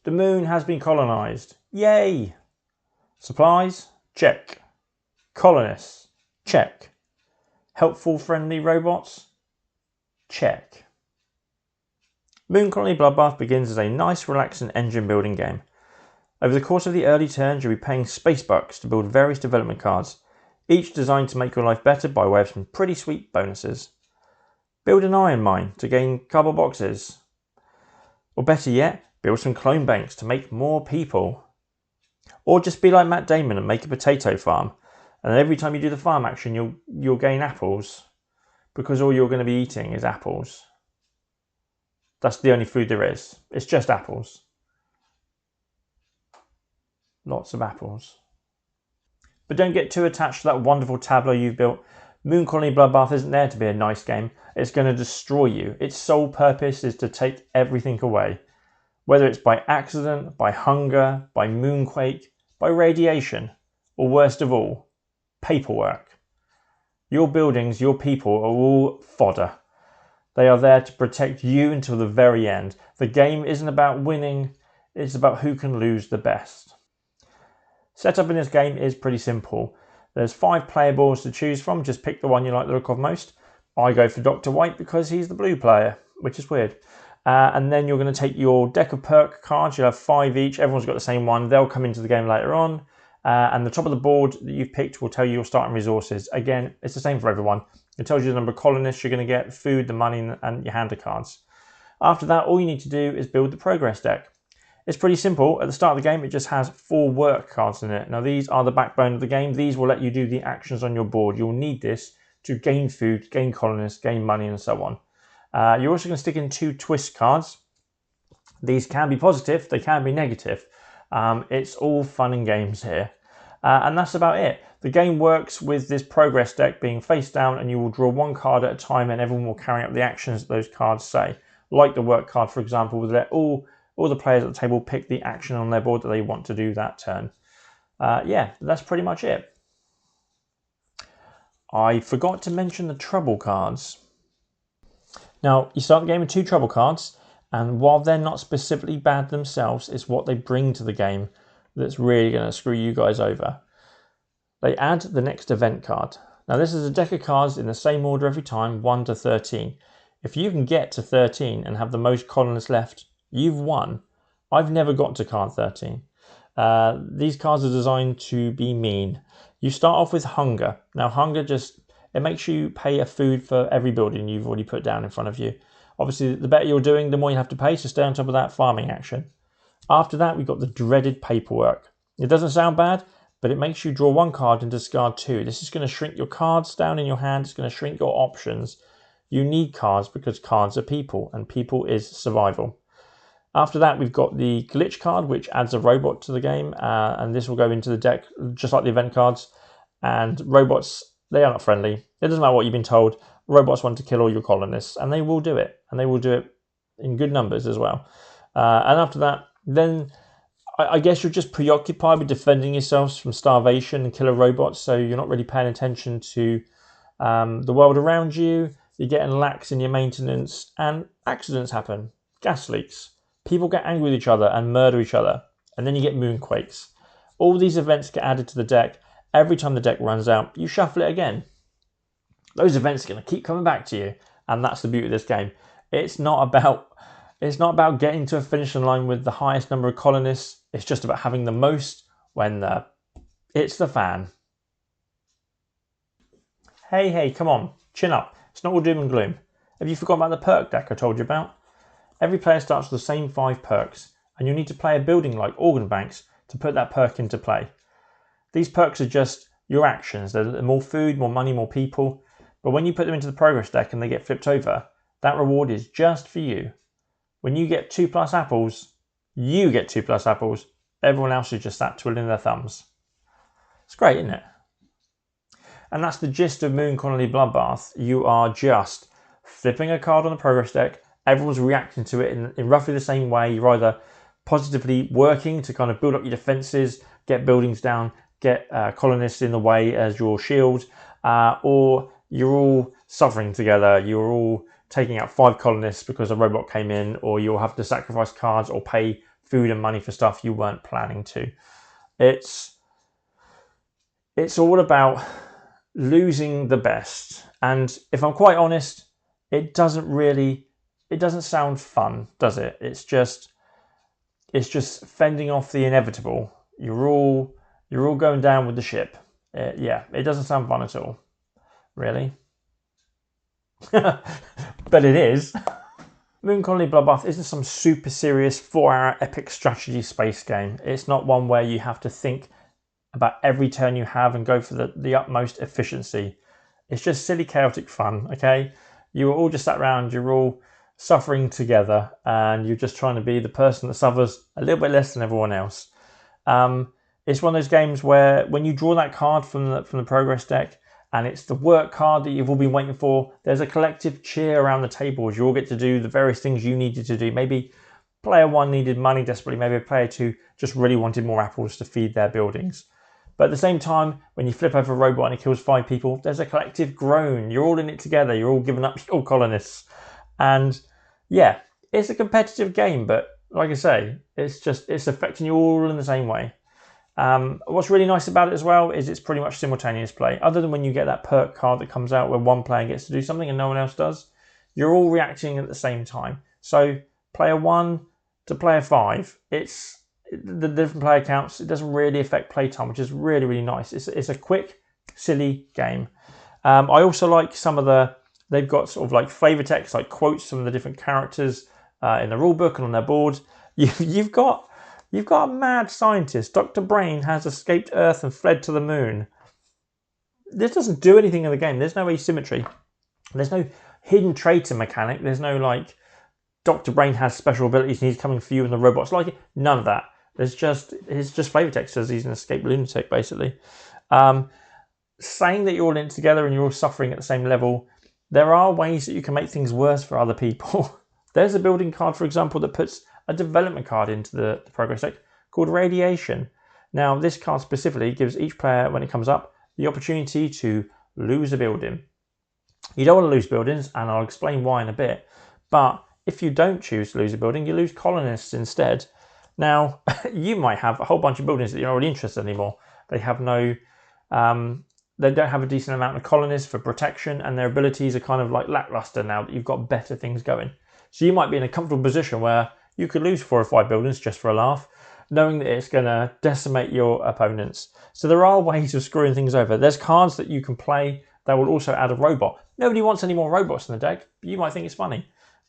The moon has been colonised. Yay! Supplies? Check. Colonists? Check. Helpful, friendly robots? Check. Moon Colony Bloodbath begins as a nice, relaxing engine building game. Over the course of the early turns, you'll be paying space bucks to build various development cards, each designed to make your life better by way of some pretty sweet bonuses. Build an iron mine to gain cardboard boxes. Or better yet, build some clone banks to make more people. Or just be like Matt Damon and make a potato farm, and every time you do the farm action you'll gain apples, because all you're going to be eating is apples. That's the only food there is. It's just apples. Lots of apples. But don't get too attached to that wonderful tableau you've built. Moon Colony Bloodbath isn't there to be a nice game. It's going to destroy you. Its sole purpose is to take everything away. Whether it's by accident, by hunger, by moonquake, by radiation, or worst of all, paperwork. Your buildings, your people are all fodder. They are there to protect you until the very end. The game isn't about winning, it's about who can lose the best. Setup in this game is pretty simple. There's 5 player boards to choose from, just pick the one you like the look of most. I go for Dr. White because he's the blue player, which is weird. And then you're going to take your deck of perk cards, you'll have 5 each, everyone's got the same one, they'll come into the game later on. And the top of the board that you've picked will tell you your starting resources. Again, it's the same for everyone. It tells you the number of colonists you're going to get, food, the money, and your hand of cards. After that, all you need to do is build the progress deck. It's pretty simple. At the start of the game, it just has 4 work cards in it. Now, these are the backbone of the game. These will let you do the actions on your board. You'll need this to gain food, gain colonists, gain money, and so on. You're also going to stick in 2 twist cards. These can be positive, they can be negative. It's all fun and games here. And that's about it. The game works with this progress deck being face down, and you will draw 1 card at a time, and everyone will carry out the actions that those cards say. Like the work card, for example, will let all the players at the table pick the action on their board that they want to do that turn. Yeah, that's pretty much it. I forgot to mention the trouble cards. Now, you start the game with 2 trouble cards, and while they're not specifically bad themselves, it's what they bring to the game that's really going to screw you guys over. They add the next event card. Now, this is a deck of cards in the same order every time, 1 to 13. If you can get to 13 and have the most colonists left, you've won. I've never got to card 13. These cards are designed to be mean. You start off with hunger. Now, hunger it makes you pay a food for every building you've already put down in front of you. Obviously, the better you're doing, the more you have to pay, so stay on top of that farming action. After that, we've got the dreaded paperwork. It doesn't sound bad, but it makes you draw 1 card and discard 2. This is going to shrink your cards down in your hand. It's going to shrink your options. You need cards because cards are people, and people is survival. After that, we've got the glitch card, which adds a robot to the game, and this will go into the deck just like the event cards. And robots, they are not friendly. It doesn't matter what you've been told. Robots want to kill all your colonists, and they will do it. And they will do it in good numbers as well. And after that, then I guess you're just preoccupied with defending yourselves from starvation and killer robots, so you're not really paying attention to the world around you. You're getting lax in your maintenance, and accidents happen. Gas leaks. People get angry with each other and murder each other, and then you get moonquakes. All these events get added to the deck. Every time the deck runs out, you shuffle it again. Those events are going to keep coming back to you, and that's the beauty of this game. It's not about getting to a finishing line with the highest number of colonists. It's just about having the most when it's the fan. Hey, come on, chin up. It's not all doom and gloom. Have you forgotten about the perk deck I told you about? Every player starts with the same 5 perks, and you'll need to play a building like organ banks to put that perk into play. These perks are just your actions. They're more food, more money, more people. But when you put them into the progress deck and they get flipped over, that reward is just for you. When you get 2+ apples, you get 2+ apples. Everyone else is just sat twiddling their thumbs. It's great, isn't it? And that's the gist of Moon Colony Bloodbath. You are just flipping a card on the progress deck. Everyone's reacting to it in roughly the same way. You're either positively working to kind of build up your defences, get buildings down, get colonists in the way as your shield, or you're all suffering together. You're all taking out 5 colonists because a robot came in, or you'll have to sacrifice cards or pay food and money for stuff you weren't planning to. It's all about losing the best. And if I'm quite honest, it doesn't sound fun, does it? It's just fending off the inevitable. You're all going down with the ship. Yeah, it doesn't sound fun at all, really. But it is. Colony Bloodbath isn't some super serious 4-hour epic strategy space game. It's not one where you have to think about every turn you have and go for the utmost efficiency. It's just silly, chaotic fun, okay? You are all just sat around, you're all suffering together, and you're just trying to be the person that suffers a little bit less than everyone else. It's one of those games where when you draw that card from the progress deck, and it's the work card that you've all been waiting for, there's a collective cheer around the table as you all get to do the various things you needed to do. Maybe player 1 needed money desperately, maybe player 2 just really wanted more apples to feed their buildings. But at the same time, when you flip over a robot and it kills 5 people, there's a collective groan. You're all in it together. You're all giving up your colonists. And yeah, it's a competitive game, but like I say, it's affecting you all in the same way. What's really nice about it as well is it's pretty much simultaneous play. Other than when you get that perk card that comes out where one player gets to do something and no one else does, you're all reacting at the same time. So player 1 to player 5, it's the different player counts. It doesn't really affect playtime, which is really, really nice. It's a quick, silly game. I also like they've got sort of like flavor text, like quotes from the different characters in the rulebook and on their board. You've got a mad scientist. Dr. Brain has escaped Earth and fled to the moon. This doesn't do anything in the game. There's no asymmetry. There's no hidden traitor mechanic. There's no like Dr. Brain has special abilities and he's coming for you and the robots like it. None of that. It's just flavor text says he's an escaped lunatic, basically. Saying that you're all in it together and you're all suffering at the same level, there are ways that you can make things worse for other people. There's a building card, for example, that puts a development card into the progress deck called Radiation. Now, this card specifically gives each player, when it comes up, the opportunity to lose a building. You don't want to lose buildings, and I'll explain why in a bit, but if you don't choose to lose a building, you lose colonists instead. Now, you might have a whole bunch of buildings that you're not really interested in anymore. They have no... they don't have a decent amount of colonists for protection, and their abilities are kind of like lackluster now that you've got better things going. So you might be in a comfortable position where you could lose 4 or 5 buildings just for a laugh, knowing that it's going to decimate your opponents. So there are ways of screwing things over. There's cards that you can play that will also add a robot. Nobody wants any more robots in the deck, but you might think it's funny.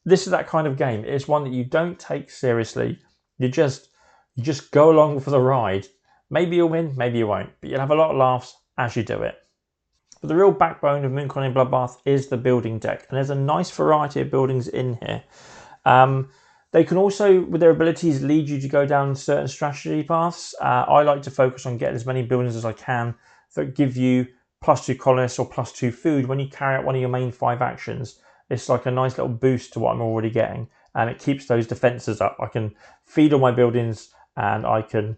This is that kind of game. It's one that you don't take seriously. You just go along for the ride. Maybe you'll win, maybe you won't, but you'll have a lot of laughs as you do it. But the real backbone of Colony Bloodbath is the building deck, and there's a nice variety of buildings in here. They can also, with their abilities, lead you to go down certain strategy paths. I like to focus on getting as many buildings as I can that give you +2 colonists or +2 food when you carry out one of your main 5 actions. It's like a nice little boost to what I'm already getting, and it keeps those defenses up. I can feed all my buildings, and I can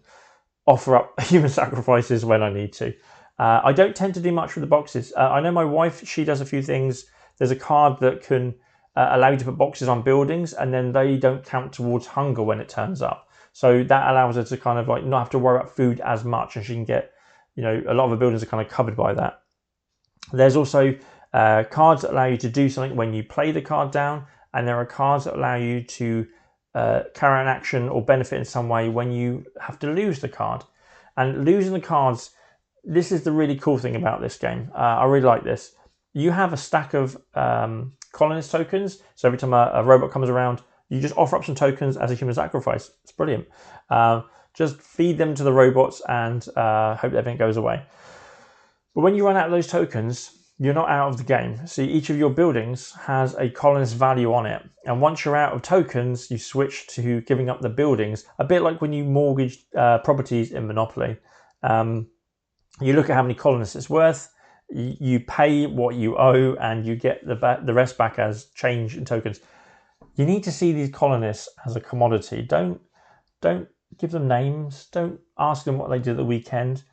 offer up human sacrifices when I need to. I don't tend to do much with the boxes. I know my wife, she does a few things. There's a card that can allow you to put boxes on buildings, and then they don't count towards hunger when it turns up. So that allows her to kind of like not have to worry about food as much, and she can get, a lot of the buildings are kind of covered by that. There's also cards that allow you to do something when you play the card down, and there are cards that allow you to carry an action or benefit in some way when you have to lose the card. And losing the cards, this is the really cool thing about this game. I really like this. You have a stack of colonist tokens, so every time a robot comes around, you just offer up some tokens as a human sacrifice. It's brilliant. Just feed them to the robots and hope everything goes away. But when you run out of those tokens, you're not out of the game. See, each of your buildings has a colonist value on it, and once you're out of tokens, you switch to giving up the buildings, a bit like when you mortgage properties in Monopoly. You look at how many colonists it's worth, you pay what you owe, and you get the rest back as change in tokens. You need to see these colonists as a commodity. Don't give them names. Don't ask them what they did at the weekend.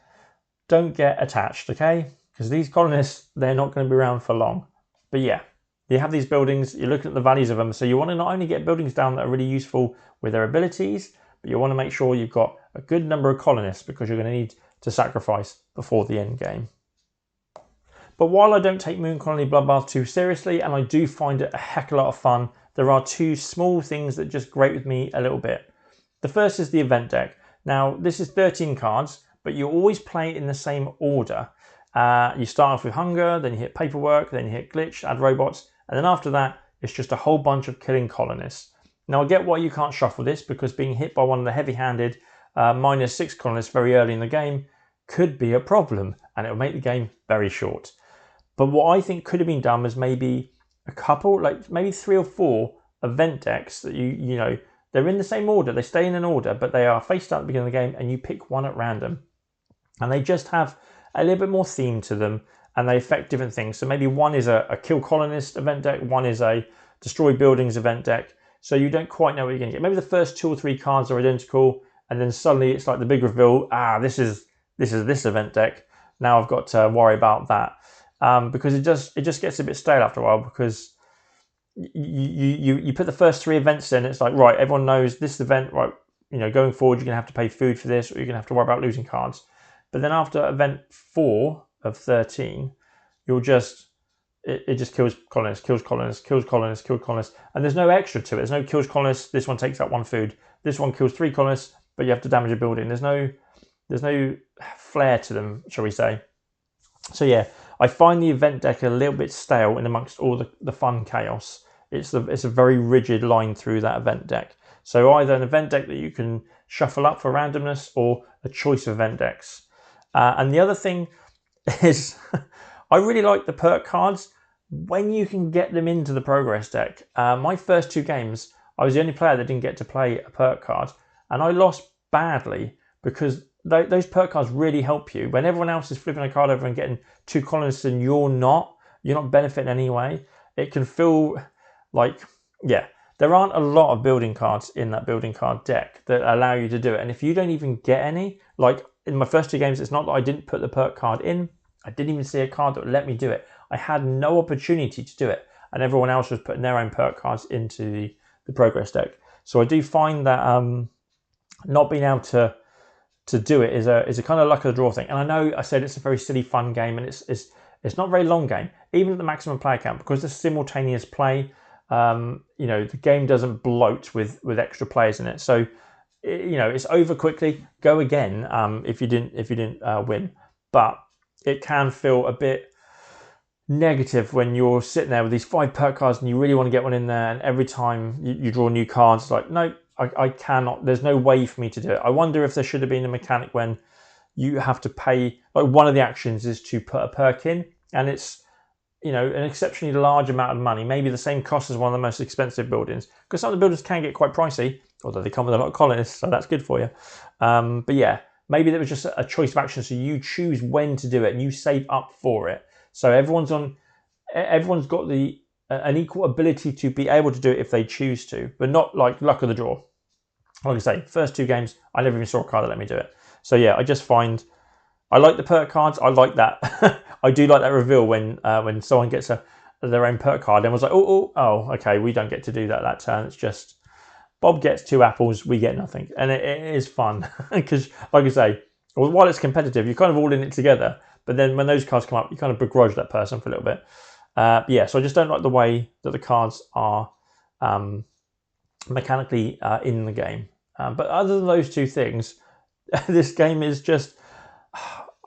Don't get attached, okay? Because these colonists, they're not going to be around for long. But yeah, you have these buildings, you're looking at the values of them, so you want to not only get buildings down that are really useful with their abilities, but you want to make sure you've got a good number of colonists because you're going to need to sacrifice before the end game. But while I don't take Moon Colony Bloodbath too seriously, and I do find it a heck of a lot of fun, there are two small things that just grate with me a little bit. The first is the event deck. Now, this is 13 cards, but you always play it in the same order. You start off with Hunger, then you hit Paperwork, then you hit Glitch, add Robots, and then after that, it's just a whole bunch of killing colonists. Now, I get why you can't shuffle this, because being hit by one of the heavy-handed -6 colonists very early in the game could be a problem, and it will make the game very short. But what I think could have been done was maybe a couple, like maybe 3 or 4 event decks that you know, they're in the same order, they stay in an order, but they are faced out at the beginning of the game, and you pick one at random. And they just have a little bit more theme to them, and they affect different things. So maybe one is a kill colonist event deck, one is a destroy buildings event deck, so you don't quite know what you're going to get. Maybe the first 2 or 3 cards are identical, and then suddenly it's like the big reveal, this is this event deck. Now I've got to worry about that. Because it just gets a bit stale after a while, because you put the first 3 events in, it's like, right, everyone knows this event, right, you know, going forward you're going to have to pay food for this, or you're going to have to worry about losing cards. But then after event 4 of 13, you'll just, it just kills colonists, kills colonists, kills colonists, kills colonists, and there's no extra to it. There's no kills colonists, this one takes out 1 food, this one kills 3 colonists, but you have to damage a building. There's no flair to them, shall we say. So yeah, I find the event deck a little bit stale in amongst all the fun chaos. It's a very rigid line through that event deck. So either an event deck that you can shuffle up for randomness, or a choice of event decks. And the other thing is, I really like the perk cards when you can get them into the progress deck. My first 2 games, I was the only player that didn't get to play a perk card, and I lost badly because those perk cards really help you. When everyone else is flipping a card over and getting 2 colonists and you're not benefiting anyway, it can feel like, yeah, there aren't a lot of building cards in that building card deck that allow you to do it. And if you don't even get any, like in my first 2 games, it's not that I didn't put the perk card in, I didn't even see a card that would let me do it. I had no opportunity to do it, and everyone else was putting their own perk cards into the progress deck. So I do find that not being able to do it is a kind of luck of the draw thing. And I know I said it's a very silly fun game, and it's not a very long game, even at the maximum player count, because it's simultaneous play. You know, the game doesn't bloat with extra players in it, so you know, it's over quickly. Go again if you didn't win, but it can feel a bit negative when you're sitting there with these 5 perk cards and you really want to get one in there, and every time you draw new cards, it's like, no, I cannot, there's no way for me to do it. I wonder if there should have been a mechanic when you have to pay, like one of the actions is to put a perk in, and it's, you know, an exceptionally large amount of money, maybe the same cost as one of the most expensive buildings, because some of the buildings can get quite pricey, although they come with a lot of colonists, so that's good for you. But yeah, maybe there was just a choice of action, so you choose when to do it and you save up for it. So everyone's got an equal ability to be able to do it if they choose to, but not like luck of the draw. Like I say, first 2 games, I never even saw a card that let me do it. So yeah, I just find, I like the perk cards. I like that. I do like that reveal when someone gets their own perk card and was like, oh, okay, we don't get to do that turn. It's just Bob gets 2 apples, we get nothing, and it is fun because, like I say, while it's competitive, you're kind of all in it together. But then when those cards come up, you kind of begrudge that person for a little bit. Yeah, so I just don't like the way that the cards are mechanically in the game. But other than those 2 things, this game is just,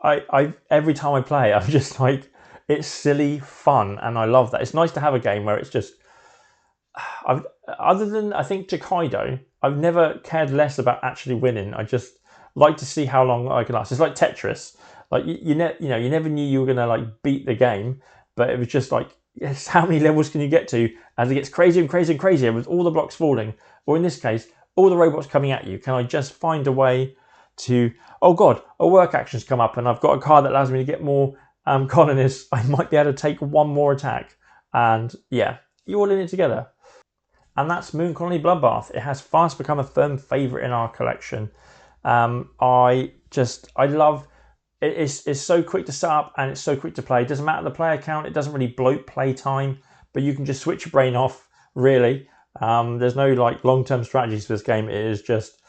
I every time I play, I'm just like, it's silly fun, and I love that. It's nice to have a game where it's just, other than I think Tokaido, I've never cared less about actually winning. I just like to see how long I can last. It's like Tetris. Like you never knew you were gonna like beat the game, but it was just like, yes, how many levels can you get to as it gets crazier and crazier and crazier with all the blocks falling, or in this case, all the robots coming at you? Can I just find a way to, oh god, a work action's come up and I've got a card that allows me to get more colonists. I might be able to take 1 more attack, and yeah, you're all in it together. And that's Moon Colony Bloodbath. It has fast become a firm favourite in our collection. I love it. It's so quick to set up and it's so quick to play. It doesn't matter the player count. It doesn't really bloat play time, but you can just switch your brain off, really. There's no like long-term strategies for this game. It is just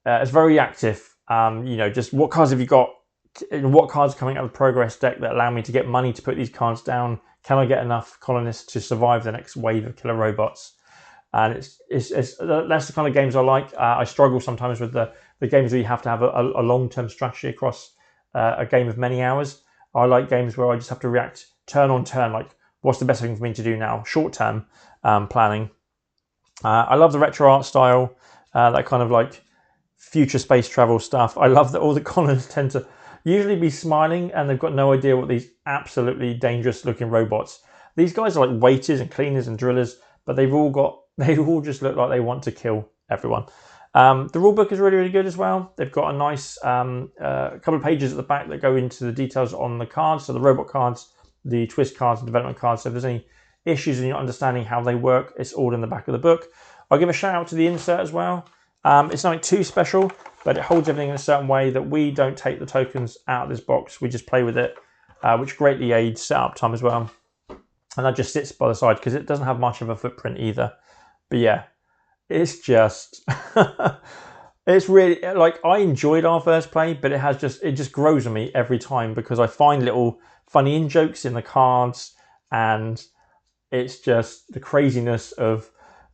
it's very active. You know, just what cards have you got? What cards are coming out of the progress deck that allow me to get money to put these cards down? Can I get enough colonists to survive the next wave of killer robots? And that's the kind of games I like. I struggle sometimes with the games where you have to have a long-term strategy across a game of many hours. I like games where I just have to react turn on turn, like what's the best thing for me to do now, short-term planning. I love the retro art style, that kind of like future space travel stuff. I love that all the colonists tend to usually be smiling and they've got no idea what these absolutely dangerous looking robots. These guys are like waiters and cleaners and drillers, but they all just look like they want to kill everyone. The rulebook is really, really good as well. They've got a nice couple of pages at the back that go into the details on the cards. So the robot cards, the twist cards, and development cards. So if there's any issues in your understanding how they work, it's all in the back of the book. I'll give a shout out to the insert as well. It's nothing too special, but it holds everything in a certain way that we don't take the tokens out of this box. We just play with it, which greatly aids setup time as well. And that just sits by the side because it doesn't have much of a footprint either. But yeah, it's just, it's really, like, I enjoyed our first play, but it just grows on me every time because I find little funny in-jokes in the cards, and it's just the craziness of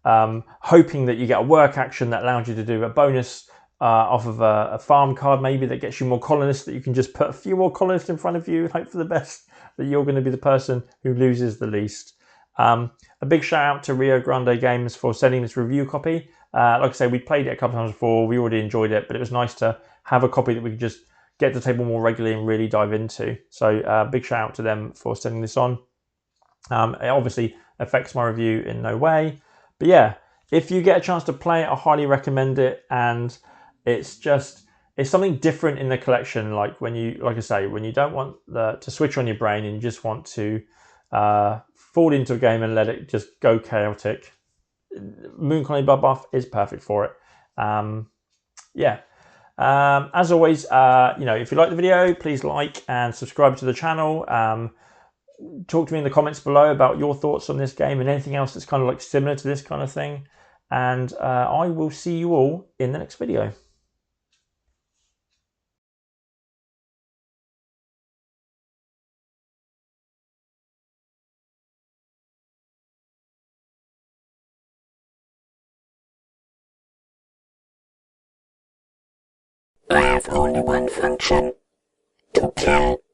hoping that you get a work action that allows you to do a bonus off of a farm card maybe that gets you more colonists, that you can just put a few more colonists in front of you and hope for the best, that you're going to be the person who loses the least. A big shout out to Rio Grande Games for sending this review copy. Like I say, we played it a couple of times before, we already enjoyed it, but it was nice to have a copy that we could just get to the table more regularly and really dive into. So big shout out to them for sending this on. It obviously affects my review in no way, but yeah, if you get a chance to play it, I highly recommend it. And it's something different in the collection. Like when you don't want to switch on your brain and you just want to fall into a game and let it just go chaotic, Colony Bloodbath is perfect for it. Yeah. As always, if you like the video, please like and subscribe to the channel. Talk to me in the comments below about your thoughts on this game and anything else that's kind of like similar to this kind of thing. And I will see you all in the next video. I have only one function: to kill.